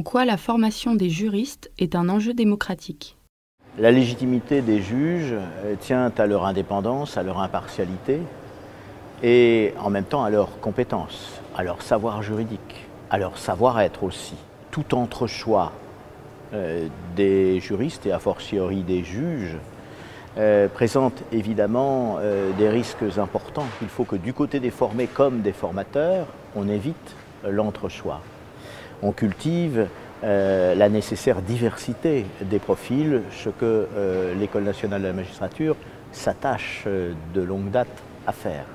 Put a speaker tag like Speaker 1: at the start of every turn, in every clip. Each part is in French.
Speaker 1: quoi la formation des juristes est un enjeu démocratique?
Speaker 2: La légitimité des juges tient à leur indépendance, à leur impartialité et en même temps à leurs compétences, à leur savoir juridique, à leur savoir-être aussi. Tout entre-choix des juristes et a fortiori des juges présente évidemment des risques importants. Il faut que du côté des formés comme des formateurs, on évite l'entre-choix. On cultive la nécessaire diversité des profils, ce que l'École nationale de la magistrature s'attache de longue date à faire.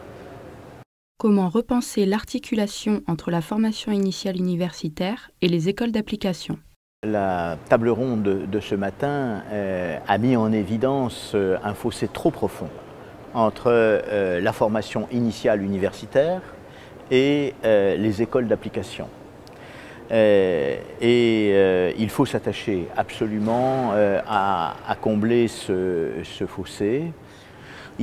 Speaker 1: Comment repenser l'articulation entre la formation initiale universitaire et les écoles d'application?
Speaker 2: La table ronde de ce matin a mis en évidence un fossé trop profond entre la formation initiale universitaire et les écoles d'application. Il faut s'attacher absolument à combler ce fossé.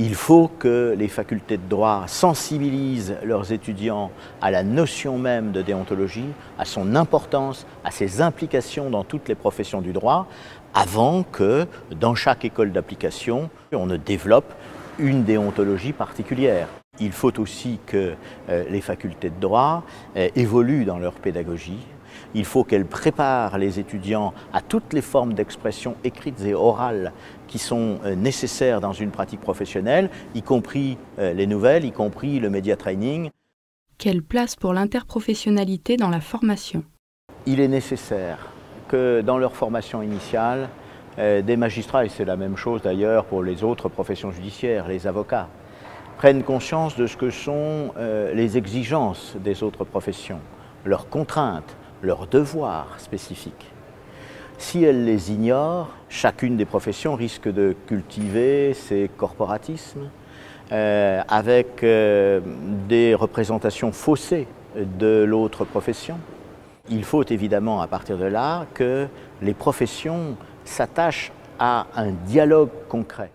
Speaker 2: Il faut que les facultés de droit sensibilisent leurs étudiants à la notion même de déontologie, à son importance, à ses implications dans toutes les professions du droit, avant que, dans chaque école d'application, on ne développe une déontologie particulière. Il faut aussi que les facultés de droit évoluent dans leur pédagogie. Il faut qu'elles préparent les étudiants à toutes les formes d'expression écrites et orales qui sont nécessaires dans une pratique professionnelle, y compris les nouvelles, y compris le media training.
Speaker 1: Quelle place pour l'interprofessionnalité dans la formation?
Speaker 2: Il est nécessaire que dans leur formation initiale, des magistrats, et c'est la même chose d'ailleurs pour les autres professions judiciaires, les avocats, prennent conscience de ce que sont les exigences des autres professions, leurs contraintes, leurs devoirs spécifiques. Si elles les ignorent, chacune des professions risque de cultiver ses corporatismes avec des représentations faussées de l'autre profession. Il faut évidemment à partir de là que les professions s'attachent à un dialogue concret.